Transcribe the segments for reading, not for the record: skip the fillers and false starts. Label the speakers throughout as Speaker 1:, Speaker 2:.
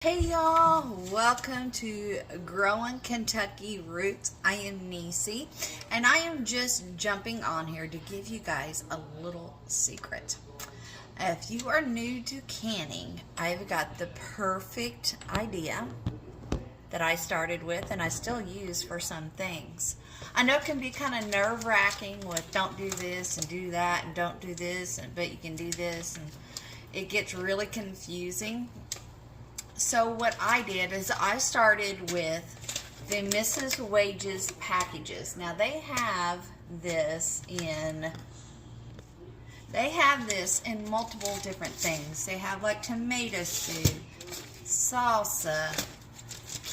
Speaker 1: Hey y'all, welcome to Growing Kentucky Roots. I am Nisi, and I am just jumping on here to give you guys a little secret. If you are new to canning, I've got the perfect idea that I started with and I still use for some things. I know it can be kind of nerve-wracking with don't do this and do that and don't do this, but you can do this, and it gets really confusing. So what I did is I started with the Mrs. Wages packages. Now they have this in multiple different things. They have like tomato soup, salsa,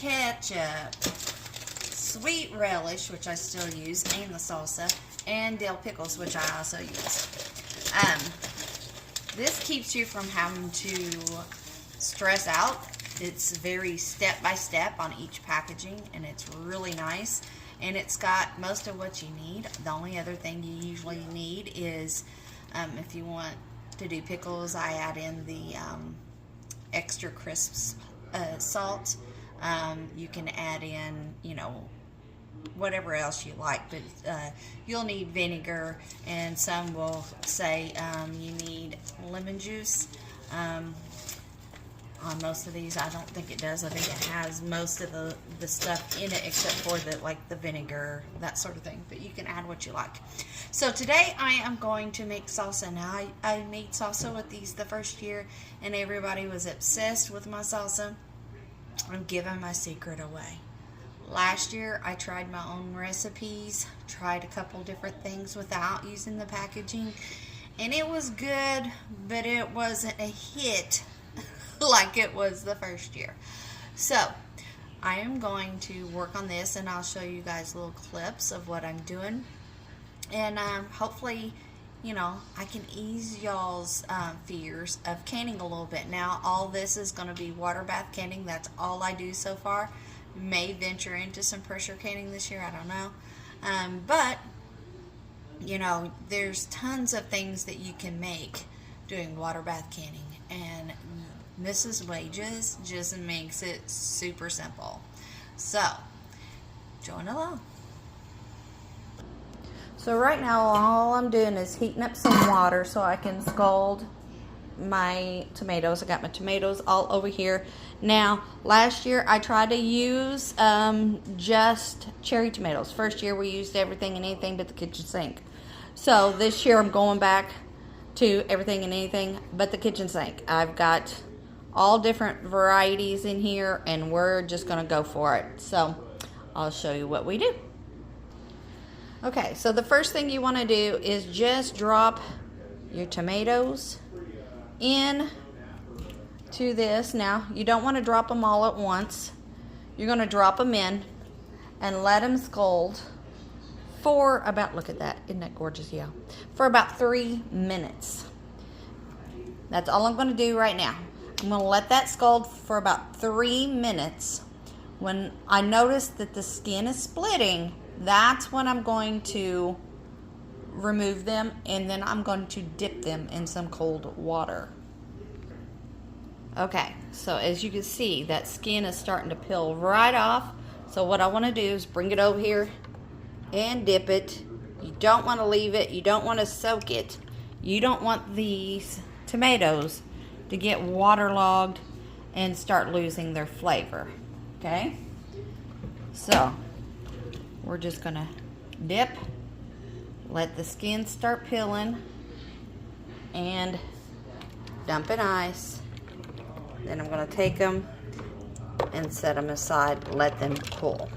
Speaker 1: ketchup, sweet relish, which I still use, and the salsa, and dill pickles, which I also use. This keeps you from having to stress out. It's very step by step on each packaging, and it's really nice, and it's got most of what you need. The only other thing you usually need is if you want to do pickles, I add in the extra crisp salt. You can add in, whatever else you like, but you'll need vinegar, and some will say you need lemon juice. On most of these, I don't think it does. I think it has most of the stuff in it except for the vinegar, that sort of thing. But you can add what you like. So today I am going to make salsa. Now I made salsa with these the first year, and everybody was obsessed with my salsa. I'm giving my secret away. Last year I tried my own recipes, tried a couple different things without using the packaging, and it was good, but it wasn't a hit like it was the first year. So I am going to work on this, and I'll show you guys little clips of what I'm doing, and hopefully I can ease y'all's fears of canning a little bit. Now all this is going to be water bath canning. That's all I do so far. May venture into some pressure canning this year, I don't know, but there's tons of things that you can make doing water bath canning, and Mrs. Wages just makes it super simple. So, join along. So right now all I'm doing is heating up some water so I can scald my tomatoes. I got my tomatoes all over here. Now, last year I tried to use just cherry tomatoes. First year we used everything and anything but the kitchen sink. So this year I'm going back to everything and anything but the kitchen sink. I've got all different varieties in here, and we're just gonna go for it. So I'll show you what we do. Okay, so the first thing you want to do is just drop your tomatoes in to this. Now you don't want to drop them all at once. You're going to drop them in and let them scald for about, look at that, isn't that gorgeous? Yeah, for about 3 minutes. That's all I'm going to do right now. I'm going to let that scald for about 3 minutes. When I notice that the skin is splitting, that's when I'm going to remove them, and then I'm going to dip them in some cold water. Okay, so as you can see, that skin is starting to peel right off. So what I want to do is bring it over here and dip it. You don't want to leave it. You don't want to soak it. You don't want these tomatoes to get waterlogged and start losing their flavor. Okay, so we're just gonna dip, let the skin start peeling, and dump in ice. Then I'm gonna take them and set them aside, let them cool.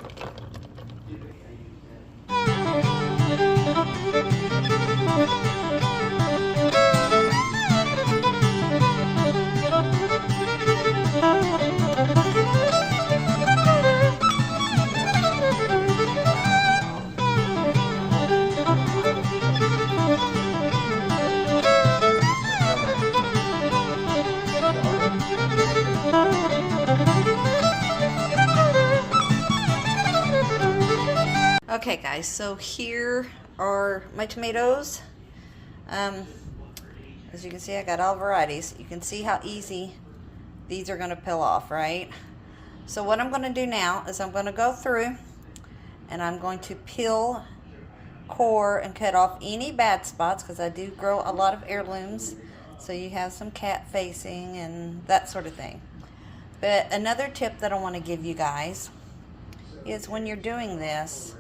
Speaker 1: Okay guys, so here are my tomatoes. As you can see, I got all varieties. You can see how easy these are going to peel off, right? So what I'm going to do now is I'm going to go through and I'm going to peel, core, and cut off any bad spots, because I do grow a lot of heirlooms, so you have some cat facing and that sort of thing. But another tip that I want to give you guys is when you're doing this,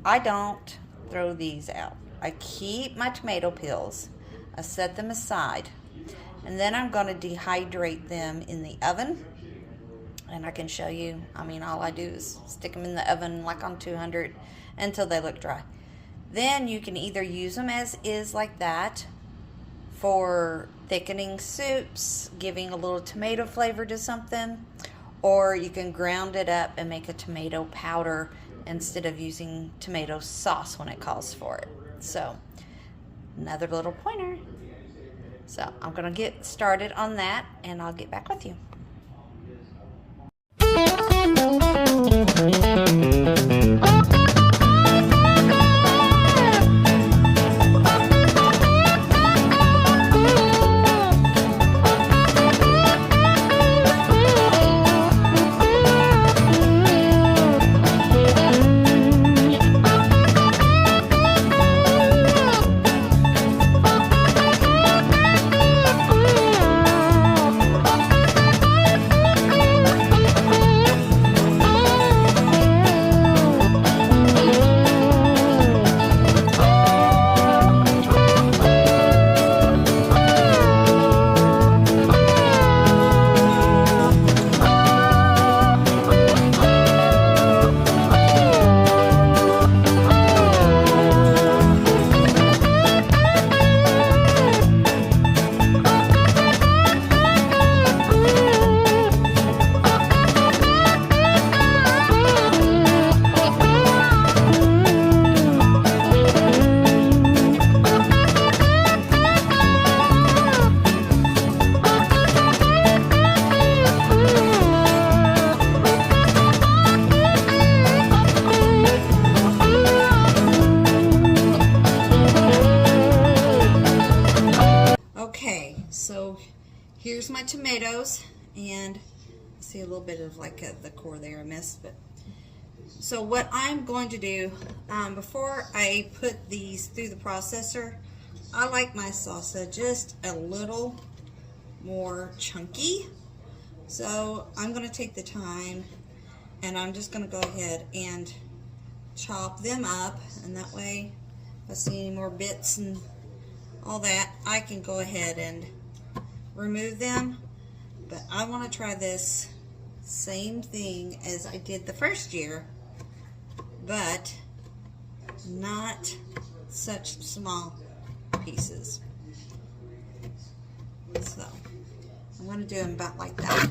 Speaker 1: I don't throw these out. I keep my tomato peels, I set them aside, and then I'm going to dehydrate them in the oven. And I can show you, I mean, all I do is stick them in the oven like on 200 until they look dry. Then you can either use them as is like that for thickening soups, giving a little tomato flavor to something, or you can ground it up and make a tomato powder instead of using tomato sauce when it calls for it. So, another little pointer. So, I'm going to get started on that and I'll get back with you. So here's my tomatoes, and I see a little bit of like the core there I missed. But so what I'm going to do before I put these through the processor, I like my salsa just a little more chunky. So I'm going to take the time and I'm just going to go ahead and chop them up, and that way if I see any more bits and all that, I can go ahead and remove them. But I want to try this same thing as I did the first year, but not such small pieces. So I'm going to do them about like that.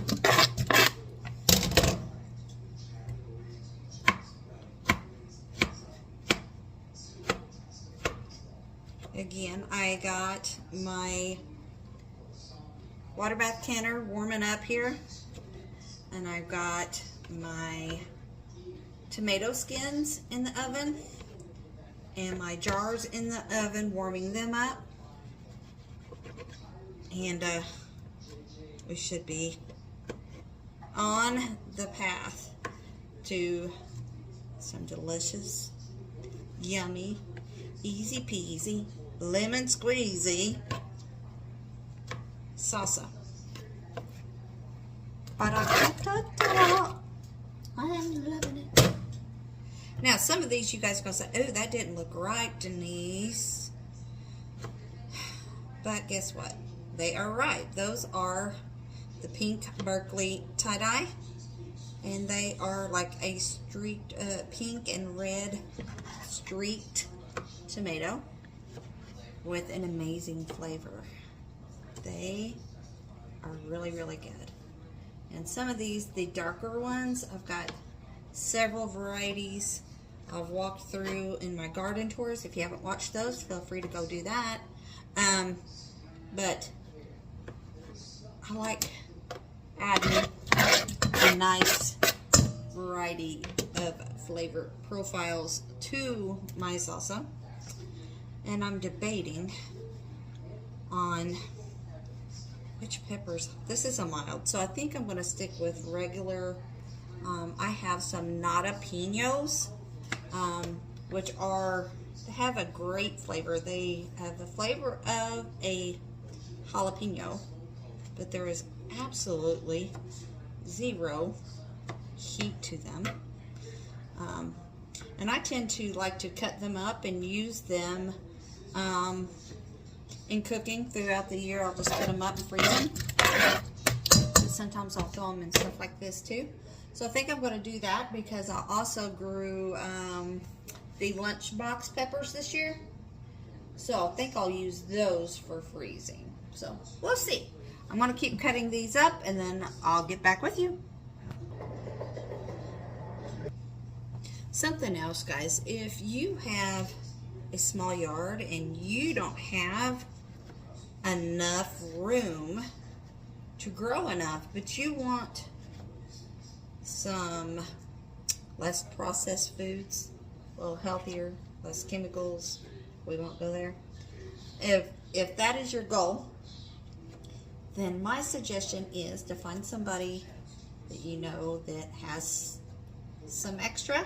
Speaker 1: Again, I got my water bath canner warming up here, and I've got my tomato skins in the oven and my jars in the oven warming them up, and we should be on the path to some delicious, yummy, easy peasy, lemon squeezy salsa. Ba-da-da-da-da. I am loving it. Now, some of these you guys are going to say, oh, that didn't look right, Denise. But guess what? They are right. Those are the pink Berkeley tie-dye. And they are like a streaked pink and red streaked tomato with an amazing flavor. They are really, really good. And some of these, the darker ones, I've got several varieties I've walked through in my garden tours. If you haven't watched those, feel free to go do that. But I like adding a nice variety of flavor profiles to my salsa. And I'm debating on which peppers? This is a mild, so I think I'm going to stick with regular. I have some nata pinos, which have a great flavor. They have the flavor of a jalapeno, but there is absolutely zero heat to them. And I tend to like to cut them up and use them in cooking throughout the year. I'll just cut them up and freeze them. And sometimes I'll throw them in stuff like this too. So I think I'm going to do that because I also grew the lunchbox peppers this year. So I think I'll use those for freezing. So we'll see. I'm going to keep cutting these up and then I'll get back with you. Something else, guys, if you have a small yard and you don't have enough room to grow enough, but you want some less processed foods, a little healthier, less chemicals, we won't go there. If that is your goal, then my suggestion is to find somebody that you know that has some extra.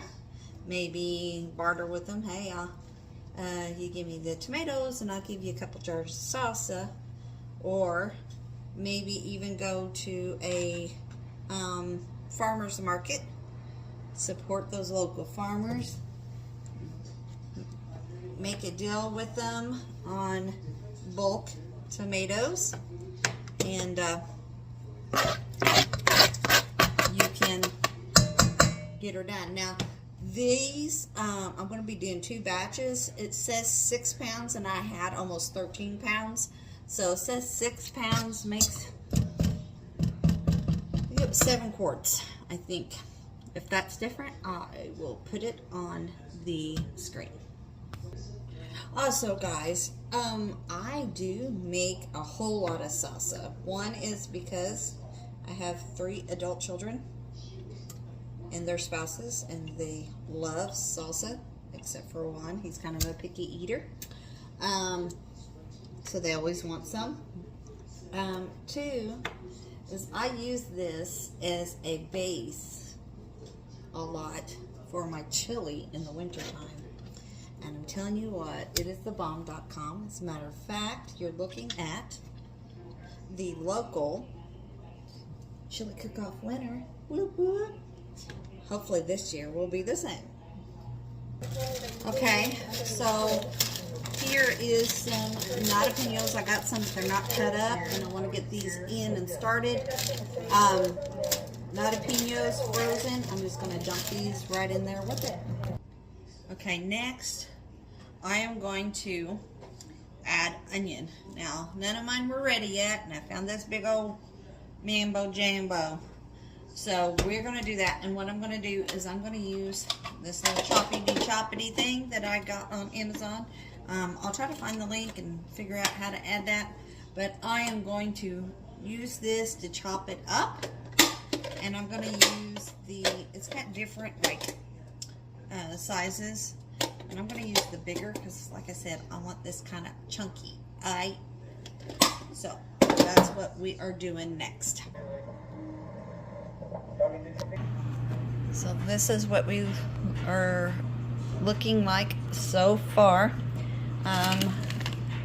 Speaker 1: Maybe barter with them. Hey, you give me the tomatoes and I'll give you a couple jars of salsa. Or maybe even go to a farmer's market. Support those local farmers. Make a deal with them on bulk tomatoes. And you can get her done. Now, these, I'm going to be doing 2 batches. It says 6 pounds and I had almost 13 pounds. So it says 6 pounds makes 7 quarts, I think. If that's different, I will put it on the screen. Also, guys, I do make a whole lot of salsa. One is because I have 3 adult children and their spouses, and they love salsa, except for one. He's kind of a picky eater. So they always want some. 2 is I use this as a base a lot for my chili in the wintertime. And I'm telling you what, it is thebomb.com. As a matter of fact, you're looking at the local chili cook-off winner. Whoop, whoop. Hopefully this year will be the same. Okay, so here is some nata pinos. I got some, they're not cut up, and I want to get these in and started. Nata pinos frozen. I'm just going to dump these right in there with it. Okay, next I am going to add onion. Now, none of mine were ready yet, and I found this big old mambo jambo. So we're going to do that, and what I'm going to do is I'm going to use this little choppity thing that I got on Amazon. I'll try to find the link and figure out how to add that, but I am going to use this to chop it up, and I'm going to use it's got different sizes, and I'm going to use the bigger because, like I said, I want this kind of chunky. Alright, so that's what we are doing next. So this is what we are looking like so far.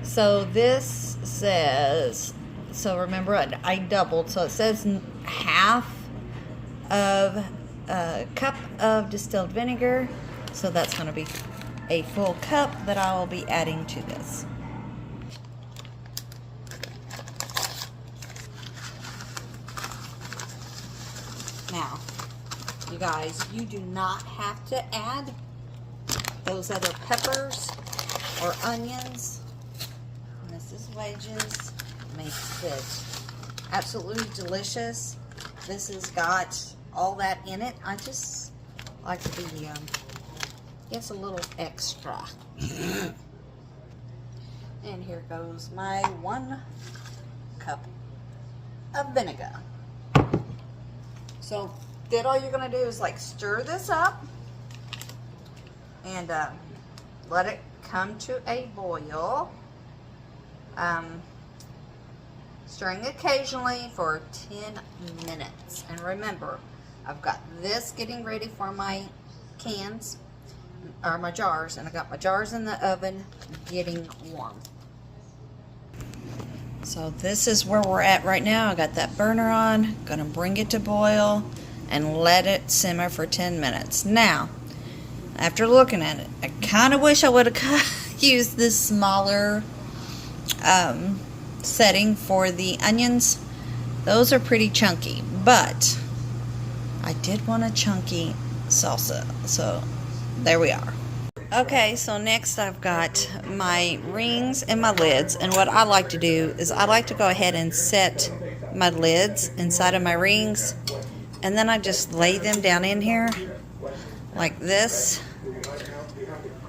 Speaker 1: So this says, so remember I doubled, so it says half of a cup of distilled vinegar, so that's going to be a full cup that I will be adding to this. Now, you guys, you do not have to add those other peppers or onions. And this is wedges. Makes it absolutely delicious. This has got all that in it. I just like to be, gets a little extra. And here goes my 1 cup of vinegar. So then all you're going to do is stir this up and let it come to a boil. Stirring occasionally for 10 minutes. And remember, I've got this getting ready for my cans, or my jars, and I got my jars in the oven getting warm. So this is where we're at right now. I got that burner on, gonna bring it to boil and let it simmer for 10 minutes. Now, after looking at it, I kind of wish I would have used this smaller setting for the onions. Those are pretty chunky, but I did want a chunky salsa, so there we are. Okay, so next I've got my rings and my lids, and what I like to do is I like to go ahead and set my lids inside of my rings, and then I just lay them down in here like this.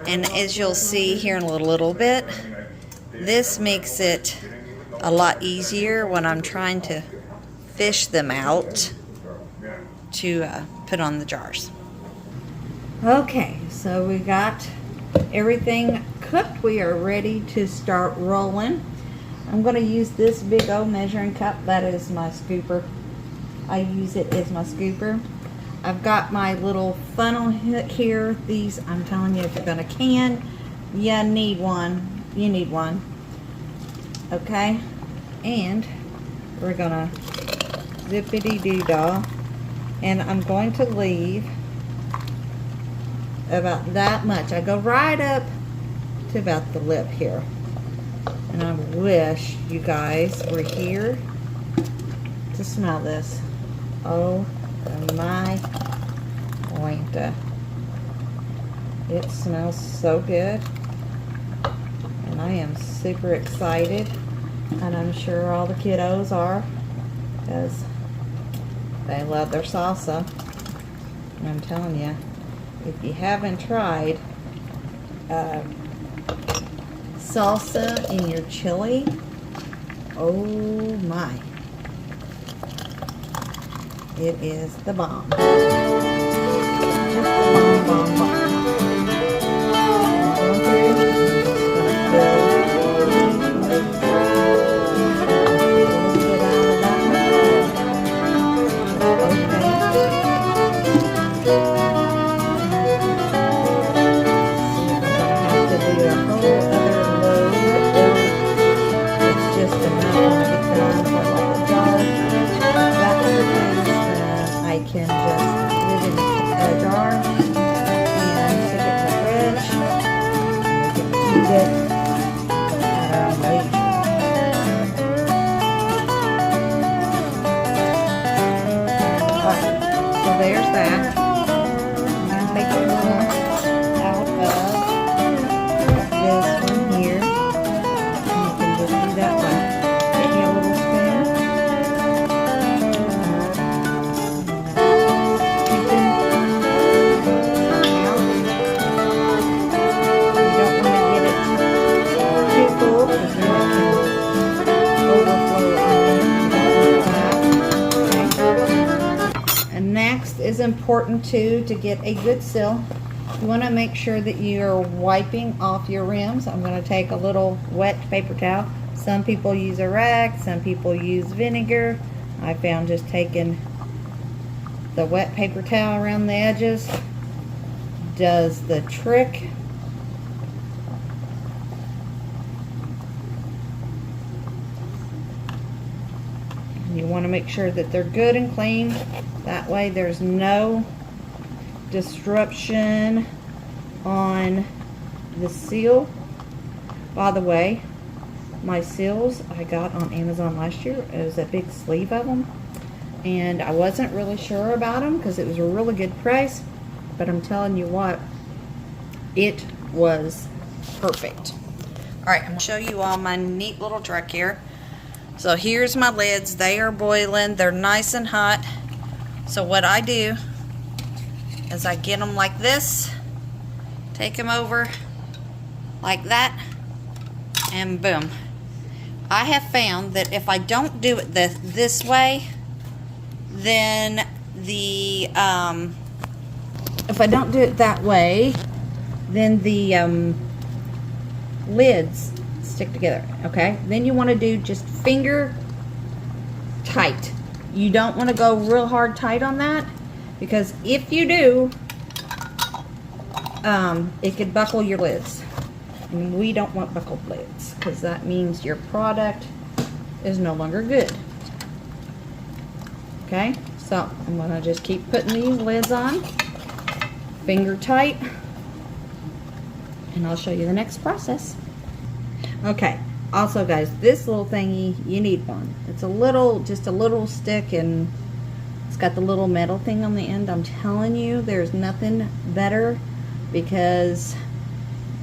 Speaker 1: And as you'll see here in a little bit, this makes it a lot easier when I'm trying to fish them out to put on the jars. Okay, so we got everything cooked. We are ready to start rolling. I'm going to use this big old measuring cup. That is my scooper. I use it as my scooper. I've got my little funnel here. These, I'm telling you, if you're going to can, you need one. You need one. Okay? And we're going to zippity-doo-dah. And I'm going to leave about that much. I go right up to about the lip here. And I wish you guys were here to smell this. Oh my pointa. It smells so good. And I am super excited. And I'm sure all the kiddos are, because they love their salsa. And I'm telling you, if you haven't tried salsa in your chili, oh my. It is the bomb. Just the bomb, bomb, bomb. Can just live in a jar and stick it in the fridge. We can eat it at our own leisure. Alright, so there's that. I'm going to take a little out of this one here. And you can just do that one. Get me a little spoon. Is important too to get a good seal. You want to make sure that you're wiping off your rims. I'm going to take a little wet paper towel. Some people use a rag, some people use vinegar. I found just taking the wet paper towel around the edges does the trick. You want to make sure that they're good and clean. That way there's no disruption on the seal. By the way, my seals I got on Amazon last year. It was a big sleeve of them. And I wasn't really sure about them because it was a really good price. But I'm telling you what, it was perfect. Alright, I'm going to show you all my neat little truck here. So here's my lids. They are boiling. They're nice and hot. So what I do is I get them like this, take them over like that, and boom. I have found that if I don't do it this way, then the if I don't do it that way, then the lids stick together. Okay, then you want to do just finger tight. You don't want to go real hard tight on that, because if you do, it could buckle your lids. And we don't want buckled lids, because that means your product is no longer good. Okay, so I'm going to just keep putting these lids on, finger tight, and I'll show you the next process. Okay, also guys, this little thingy, you need one. It's a little, just a little stick, and it's got the little metal thing on the end. I'm telling you, there's nothing better, because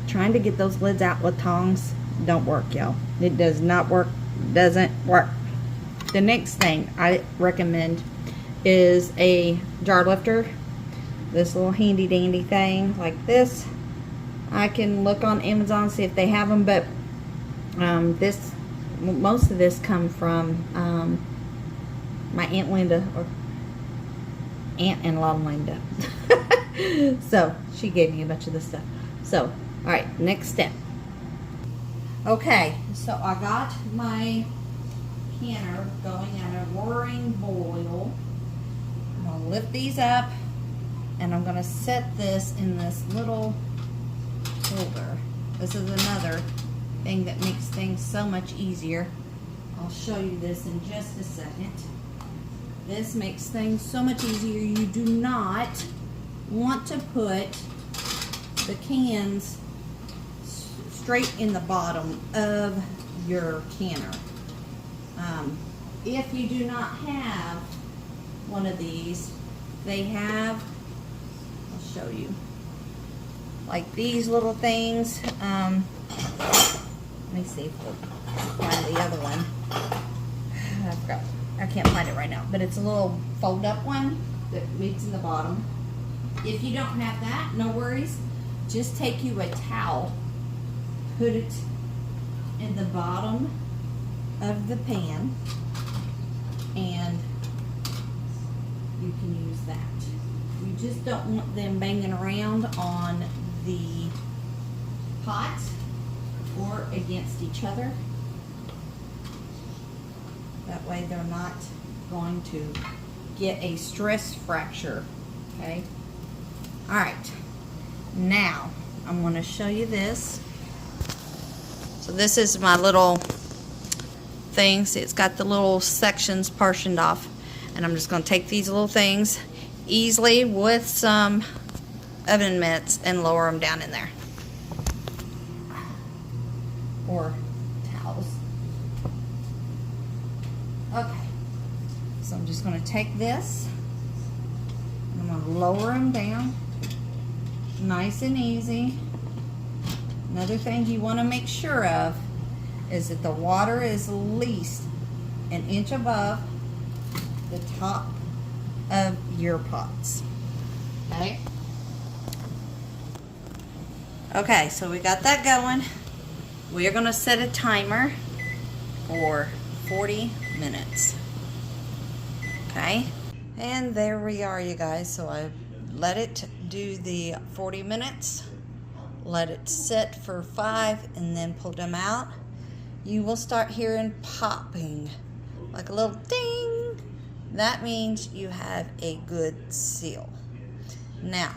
Speaker 1: trying to get those lids out with tongs don't work, y'all. It does not work, doesn't work. The next thing I recommend is a jar lifter. This little handy dandy thing like this. I can look on Amazon, see if they have them, but most of this come from my Aunt Linda, or Aunt-in-law Linda. So she gave me a bunch of this stuff. So all right, next step. Okay, so I got my canner going at a roaring boil. I'm going to lift these up, and I'm going to set this in this little holder. This is another thing that makes things so much easier. I'll show you this in just a second. This makes things so much easier. You do not want to put the cans straight in the bottom of your canner. If you do not have one of these, they have, I'll show you, like these little things. Let me see if we'll find the other one. I forgot. I can't find it right now, but it's a little fold up one that meets in the bottom. If you don't have that, no worries. Just take you a towel, put it in the bottom of the pan, and you can use that. You just don't want them banging around on the pot or against each other. That way they're not going to get a stress fracture. Okay? Alright. Now, I'm going to show you this. So this is my little thing. See, it's got the little sections portioned off. And I'm just going to take these little things easily with some oven mitts and lower them down in there. Or towels. Okay. So I'm just going to take this, and I'm going to lower them down. Nice and easy. Another thing you want to make sure of is that the water is at least an inch above the top of your pots. Okay? Okay, so we got that going. We are going to set a timer for 40 minutes. Okay? And there we are, you guys. So I let it do the 40 minutes. Let it sit for 5 and then pull them out. You will start hearing popping, like a little ding. That means you have a good seal. Now,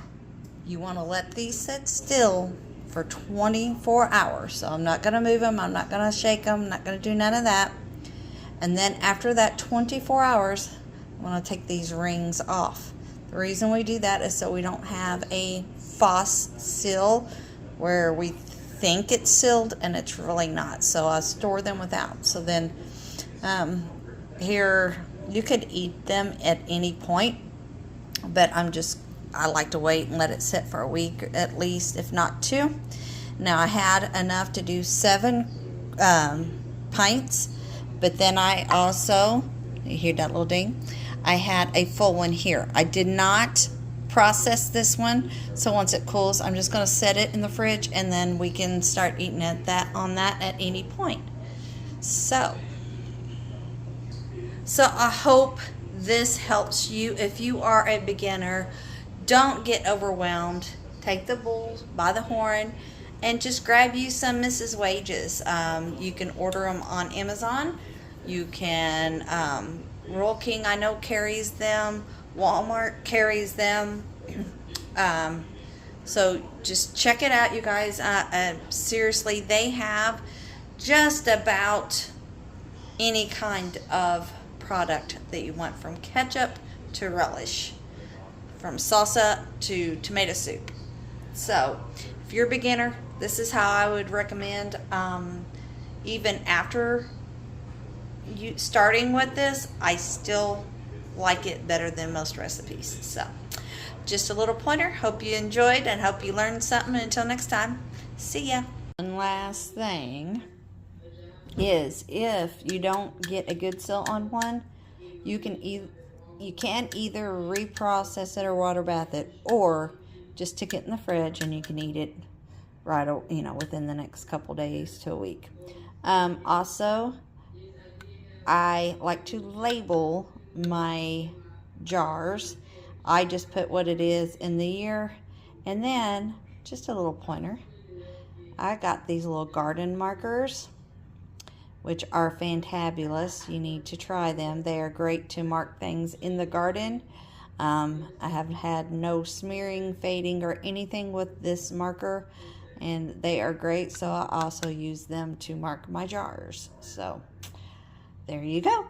Speaker 1: you want to let these sit still for 24 hours. So I'm not going to move them. I'm not going to shake them. I'm not going to do none of that. And then after that 24 hours, I'm going to take these rings off. The reason we do that is so we don't have a false seal where we think it's sealed and it's really not. So I store them without. So then here, you could eat them at any point, but I like to wait and let it sit for a week at least, if not 2. Now I had enough to do 7 pints, but then I also, you hear that little ding? I had a full one here. I did not process this one, so once it cools, I'm just going to set it in the fridge, and then we can start eating at any point. So I hope this helps you. If you are a beginner, don't get overwhelmed. Take the bull by the horn and just grab you some Mrs. Wages. You can order them on Amazon. You can Rural King, I know, carries them. Walmart carries them. So just check it out, you guys. Seriously, they have just about any kind of product that you want, from ketchup to relish, from salsa to tomato soup. So if you're a beginner, this is how I would recommend. Even after you starting with this, I still like it better than most recipes. So just a little pointer. Hope you enjoyed and hope you learned something. Until next time, see ya. One last thing is, if you don't get a good seal on one, you can either reprocess it or water bath it, or just stick it in the fridge and you can eat it right, within the next couple days to a week. Also, I like to label my jars. I just put what it is in the year, and then just a little pointer. I got these little garden markers, which are fantabulous. You need to try them. They are great to mark things in the garden. I have had no smearing, fading, or anything with this marker, and they are great. So I also use them to mark my jars. So there you go.